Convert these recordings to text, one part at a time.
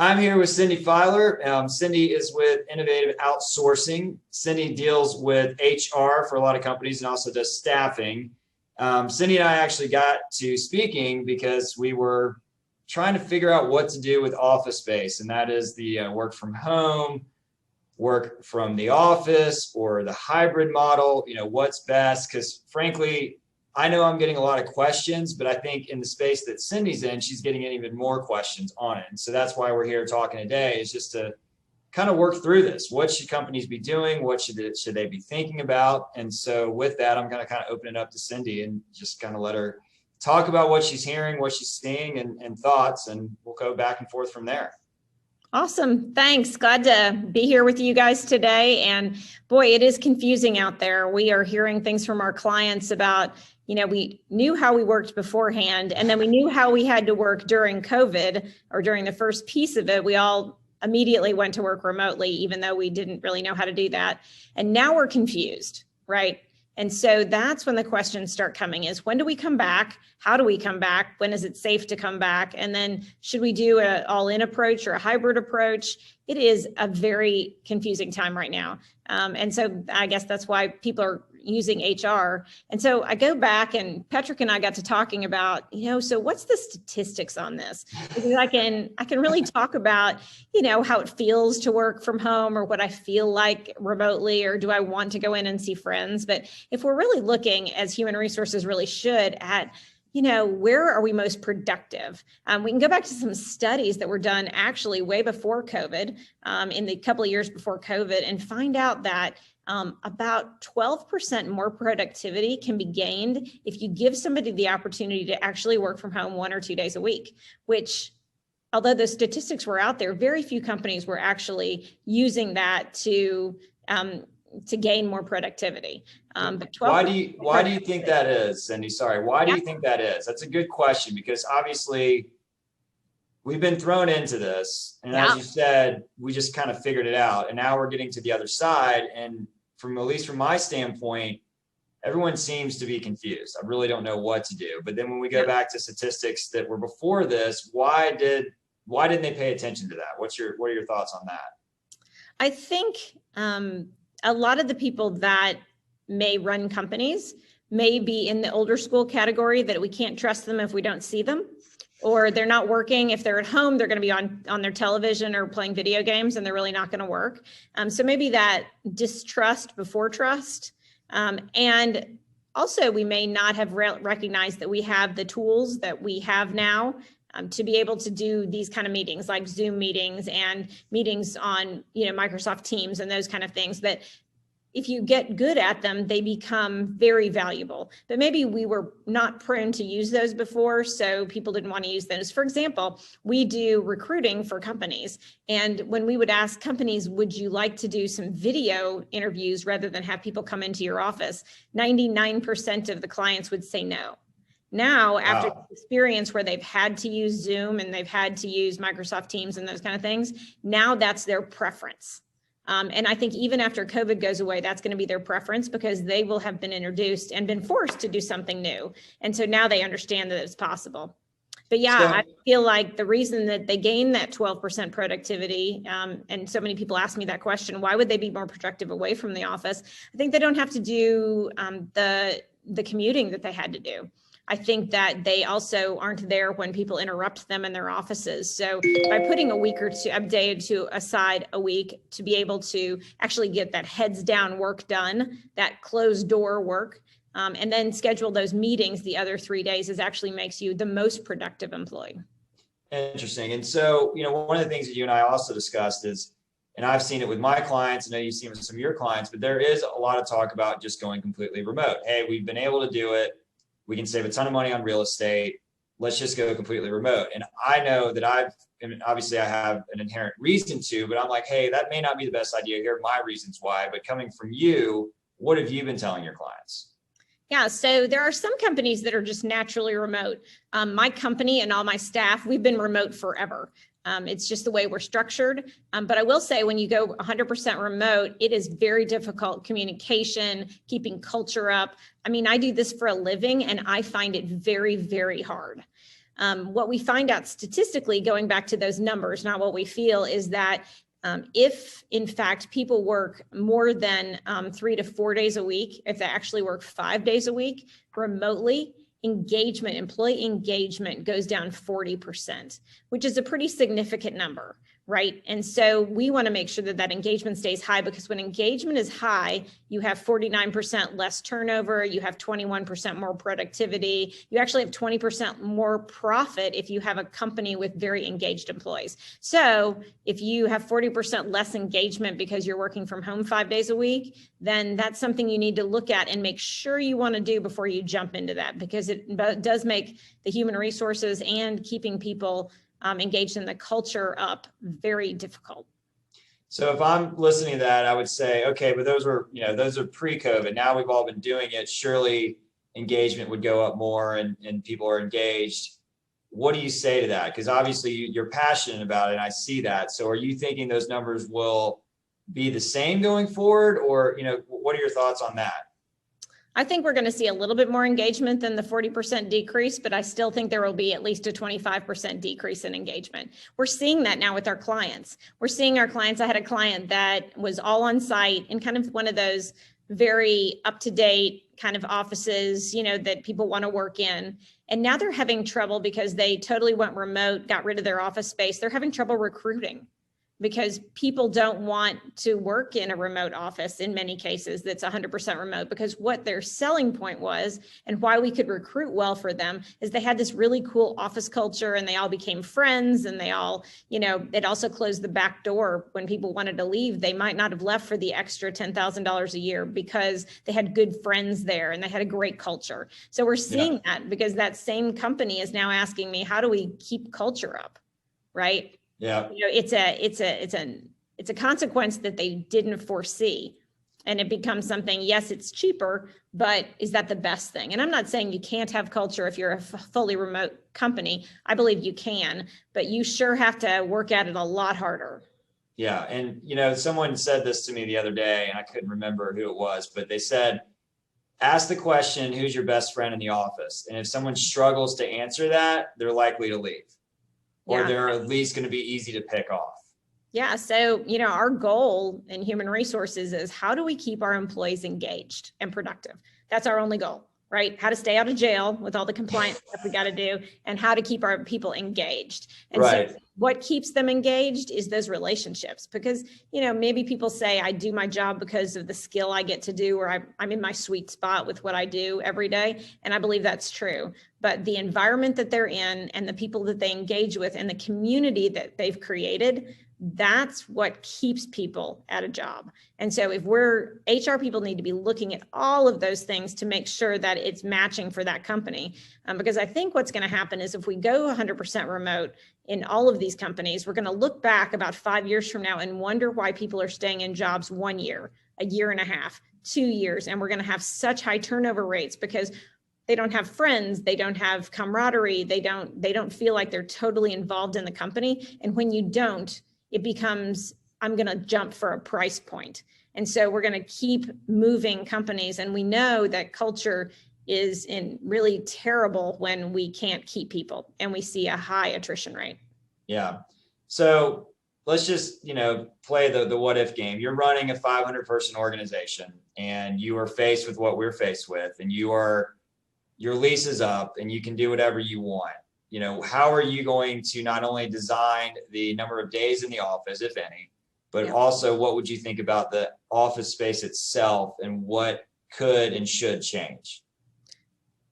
I'm here with Cindi Filer. Cindi is with Innovative Outsourcing. Cindi deals with HR for a lot of companies and also does staffing. Cindi and I actually got to speaking because we were trying to figure out what to do with office space, and that is the work from home, work from the office, or the hybrid model. What's best? Because frankly, I know I'm getting a lot of questions, but I think in the space that Cindi's in, she's getting even more questions on it. And so that's why we're here talking today, is just to kind of work through this. What should companies be doing? What should they be thinking about? And so with that, I'm going to kind of open it up to Cindi and just kind of let her talk about what she's hearing, what she's seeing, and thoughts, and we'll go back and forth from there. Awesome. Thanks. Glad to be here with you guys today. And boy, it is confusing out there. We are hearing things from our clients about, we knew how we worked beforehand, and then we knew how we had to work during COVID, or during the first piece of it. We all immediately went to work remotely, even though we didn't really know how to do that. And now we're confused, right? And so that's when the questions start coming, is when do we come back? How do we come back? When is it safe to come back? And then should we do an all-in approach or a hybrid approach? It is a very confusing time right now. And so I guess that's why people are using HR. And so I go back, and Patrick and I got to talking about, so what's the statistics on this? Because I can really talk about, how it feels to work from home, or what I feel like remotely, or do I want to go in and see friends? But if we're really looking, as human resources really should, at where are we most productive? We can go back to some studies that were done actually way before COVID, in the couple of years before COVID, and find out that about 12% more productivity can be gained if you give somebody the opportunity to actually work from home 1 or 2 days a week, which, although the statistics were out there, very few companies were actually using that to gain more productivity. But why do you think that is, Cindi? Sorry, why do you think that is? That's a good question, because obviously we've been thrown into this, and as you said, we just kind of figured it out, and now we're getting to the other side. And at least from my standpoint, everyone seems to be confused. I really don't know what to do. But then when we go back to statistics that were before this, why didn't they pay attention to that? What are your thoughts on that? I think a lot of the people that may run companies may be in the older school category, that we can't trust them if we don't see them, or they're not working. If they're at home, they're going to be on their television or playing video games, and they're really not going to work. So maybe that distrust before trust. And also, we may not have recognized that we have the tools that we have now to be able to do these kind of meetings, like Zoom meetings and meetings on, Microsoft Teams and those kind of things, that if you get good at them, they become very valuable. But maybe we were not prone to use those before, so people didn't want to use those. For example, we do recruiting for companies. And when we would ask companies, would you like to do some video interviews rather than have people come into your office? 99% of the clients would say no. Now, after the experience where they've had to use Zoom and they've had to use Microsoft Teams and those kind of things, now that's their preference. And I think even after COVID goes away, that's going to be their preference, because they will have been introduced and been forced to do something new. And so now they understand that it's possible. But I feel like the reason that they gain that 12% productivity, and so many people ask me that question, why would they be more productive away from the office? I think they don't have to do the commuting that they had to do. I think that they also aren't there when people interrupt them in their offices. So by putting a week or two, a day or two aside a week to be able to actually get that heads down work done, that closed door work, and then schedule those meetings the other 3 days, actually makes you the most productive employee. Interesting. And so, one of the things that you and I also discussed is, and I've seen it with my clients, I know you've seen it with some of your clients, but there is a lot of talk about just going completely remote. Hey, we've been able to do it. We can save a ton of money on real estate. Let's just go completely remote. And I know that obviously I have an inherent reason to, but I'm like, hey, that may not be the best idea. Here are my reasons why. But coming from you, what have you been telling your clients? Yeah, so there are some companies that are just naturally remote. My company and all my staff, we've been remote forever. It's just the way we're structured. But I will say, when you go 100% remote, it is very difficult communication, keeping culture up. I mean, I do this for a living, and I find it very, very hard. What we find out statistically, going back to those numbers, not what we feel, is that if in fact people work more than 3 to 4 days a week, if they actually work 5 days a week remotely, employee engagement goes down 40%, which is a pretty significant number, right? And so we want to make sure that that engagement stays high, because when engagement is high, you have 49% less turnover, you have 21% more productivity, you actually have 20% more profit if you have a company with very engaged employees. So if you have 40% less engagement because you're working from home 5 days a week, then that's something you need to look at and make sure you want to do before you jump into that, because it does make the human resources and keeping people engaged in the culture up very difficult. So if I'm listening to that, I would say, okay, but those are pre-COVID. Now we've all been doing it. Surely engagement would go up more and people are engaged. What do you say to that? Because obviously you're passionate about it, and I see that. So are you thinking those numbers will be the same going forward, or, what are your thoughts on that? I think we're going to see a little bit more engagement than the 40% decrease, but I still think there will be at least a 25% decrease in engagement. We're seeing that now with our clients. We're seeing our clients. I had a client that was all on site in kind of one of those very up-to-date kind of offices, that people want to work in. And now they're having trouble because they totally went remote, got rid of their office space. They're having trouble recruiting, because people don't want to work in a remote office in many cases that's 100% remote, because what their selling point was and why we could recruit well for them is they had this really cool office culture, and they all became friends, and they all, it also closed the back door when people wanted to leave. They might not have left for the extra $10,000 a year because they had good friends there and they had a great culture. So we're seeing that, because that same company is now asking me, how do we keep culture up, right? Yeah. It's a consequence that they didn't foresee. And it becomes something, yes, it's cheaper, but is that the best thing? And I'm not saying you can't have culture if you're a fully remote company. I believe you can, but you sure have to work at it a lot harder. Yeah. And, someone said this to me the other day, and I couldn't remember who it was, but they said, ask the question, who's your best friend in the office? And if someone struggles to answer that, they're likely to leave. Or they're at least going to be easy to pick off. Yeah. So, our goal in human resources is, how do we keep our employees engaged and productive? That's our only goal, right? How to stay out of jail with all the compliance stuff we got to do, and how to keep our people engaged. And so what keeps them engaged is those relationships, because, maybe people say, I do my job because of the skill I get to do, or I'm in my sweet spot with what I do every day. And I believe that's true. But the environment that they're in, and the people that they engage with, and the community that they've created, that's what keeps people at a job. And so if HR people need to be looking at all of those things to make sure that it's matching for that company. Because I think what's going to happen is, if we go 100% remote in all of these companies, we're going to look back about 5 years from now and wonder why people are staying in jobs 1 year, a year and a half, 2 years. And we're going to have such high turnover rates because they don't have friends, they don't have camaraderie, they don't feel like they're totally involved in the company. And when you don't, it becomes, I'm going to jump for a price point. And so we're going to keep moving companies. And we know that culture is really terrible when we can't keep people, and we see a high attrition rate. Yeah. So let's just, play the what if game. You're running a 500 person organization, and you are faced with what we're faced with, and your lease is up, and you can do whatever you want. How are you going to not only design the number of days in the office, if any, but also what would you think about the office space itself, and what could and should change?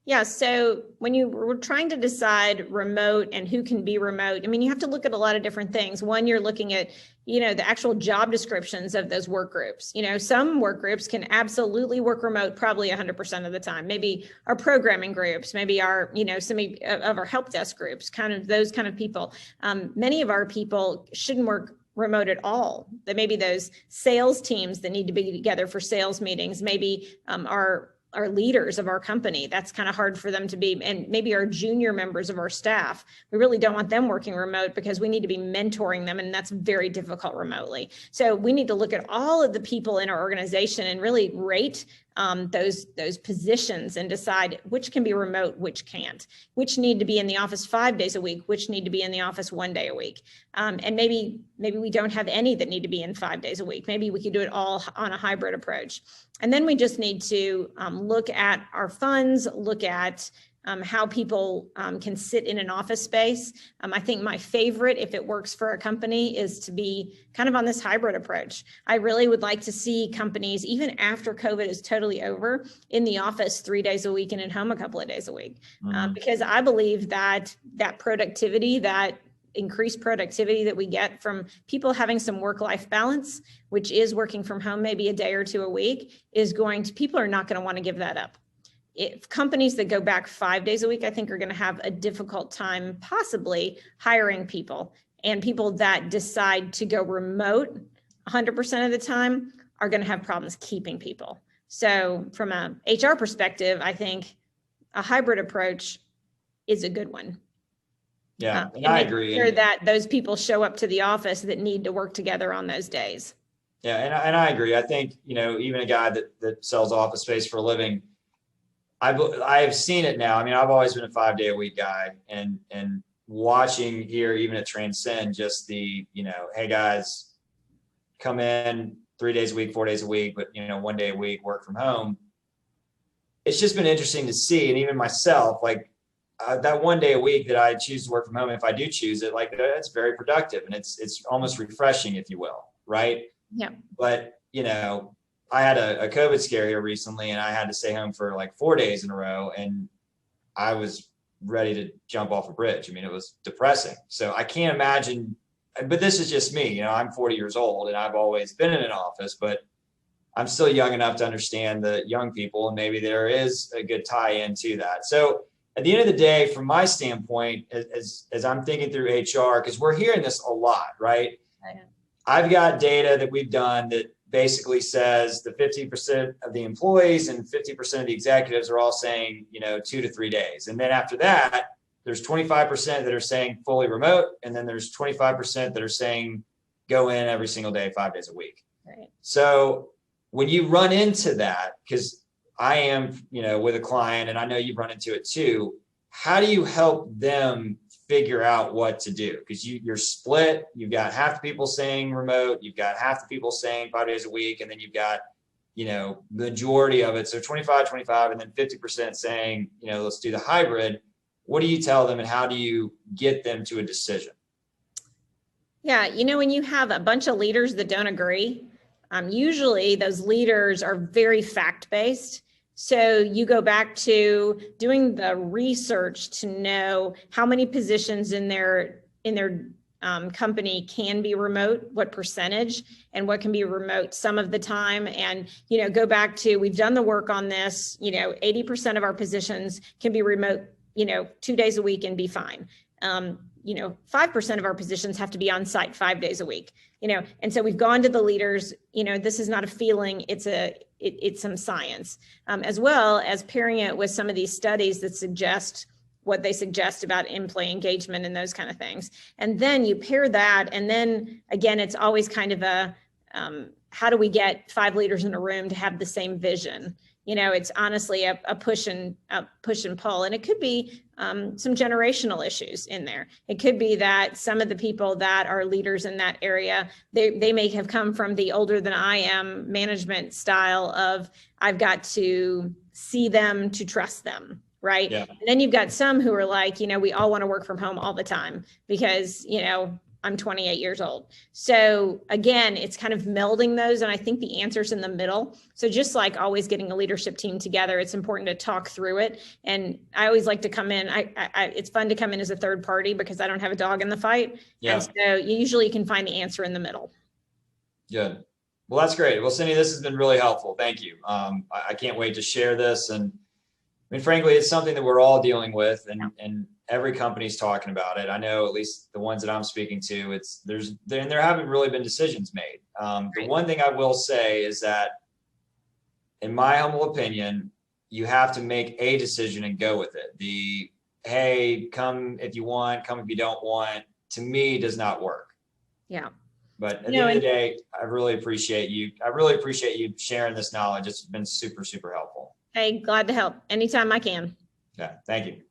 Yeah. So when you were trying to decide remote and who can be remote, you have to look at a lot of different things. One, you're looking at, the actual job descriptions of those work groups. Some work groups can absolutely work remote probably 100% of the time. Maybe our programming groups, maybe our, some of our help desk groups, kind of those kind of people. Many of our people shouldn't work remote at all. That maybe those sales teams that need to be together for sales meetings, maybe our leaders of our company, that's kind of hard for them to be, and maybe our junior members of our staff, we really don't want them working remote, because we need to be mentoring them, and that's very difficult remotely. So we need to look at all of the people in our organization and really rate those positions and decide which can be remote, which can't, which need to be in the office 5 days a week, which need to be in the office 1 day a week. And maybe we don't have any that need to be in 5 days a week. Maybe we could do it all on a hybrid approach. And then we just need to look at our funds, look at how people can sit in an office space. I think my favorite, if it works for a company, is to be kind of on this hybrid approach. I really would like to see companies, even after COVID is totally over, in the office 3 days a week and at home a couple of days a week. Because I believe that productivity, that increased productivity that we get from people having some work-life balance, which is working from home maybe a day or two a week, people are not going to want to give that up. If companies that go back 5 days a week, I think are going to have a difficult time possibly hiring people, and people that decide to go remote 100% of the time are going to have problems keeping people. So from a HR perspective, I think a hybrid approach is a good one. Yeah, and I agree. Sure that those people show up to the office that need to work together on those days. Yeah, and I agree. I think, even a guy that sells office space for a living, I have seen it now. I mean, I've always been a 5 day a week guy, and watching here, even at Transcend, just the, hey guys, come in 3 days a week, 4 days a week, but 1 day a week, work from home. It's just been interesting to see. And even myself, like that 1 day a week that I choose to work from home, if I do choose it, like that's very productive, and it's almost refreshing, if you will. Right. Yeah. But, I had a COVID scare here recently, and I had to stay home for like 4 days in a row, and I was ready to jump off a bridge. I mean, it was depressing. So I can't imagine, but this is just me. I'm 40 years old, and I've always been in an office, but I'm still young enough to understand the young people, and maybe there is a good tie-in to that. So at the end of the day, from my standpoint, as I'm thinking through HR, because we're hearing this a lot, right? I've got data that we've done that basically says the 50% of the employees and 50% of the executives are all saying, 2 to 3 days. And then after that, there's 25% that are saying fully remote. And then there's 25% that are saying go in every single day, 5 days a week. Right. So when you run into that, because I am, with a client, and I know you've run into it too, how do you help them figure out what to do? Because you're split. You've got half the people saying remote, you've got half the people saying 5 days a week, and then you've got, majority of it. So 25, and then 50% saying, let's do the hybrid. What do you tell them, and how do you get them to a decision? Yeah. When you have a bunch of leaders that don't agree, usually those leaders are very fact-based. So you go back to doing the research to know how many positions in their company can be remote, what percentage, and what can be remote some of the time. And, go back to, we've done the work on this, 80% of our positions can be remote, 2 days a week and be fine. 5% of our positions have to be on site 5 days a week, and so we've gone to the leaders, this is not a feeling, it's some science, as well as pairing it with some of these studies that suggest what they suggest about employee engagement and those kind of things. And then you pair that, and then again, it's always kind of a, how do we get 5 leaders in a room to have the same vision? It's honestly a push and pull. And it could be some generational issues in there. It could be that some of the people that are leaders in that area, they may have come from the older than I am management style of, I've got to see them to trust them. Right. Yeah. And then you've got some who are like, we all want to work from home all the time because, I'm 28 years old. So again, it's kind of melding those. And I think the answer's in the middle. So just like always getting a leadership team together, it's important to talk through it. And I always like to come in. It's fun to come in as a third party because I don't have a dog in the fight. Yeah. And so you can find the answer in the middle. Good. Well, that's great. Well, Cindi, this has been really helpful. Thank you. I can't wait to share this. And I mean, frankly, it's something that we're all dealing with, and every company's talking about it. I know at least the ones that I'm speaking to, there haven't really been decisions made. The one thing I will say is that, in my humble opinion, you have to make a decision and go with it. The, hey, come if you want, come if you don't want, to me does not work. Yeah. But at the end of the day, I really appreciate you. I really appreciate you sharing this knowledge. It's been super, super helpful. Hey, glad to help anytime I can. Yeah, thank you.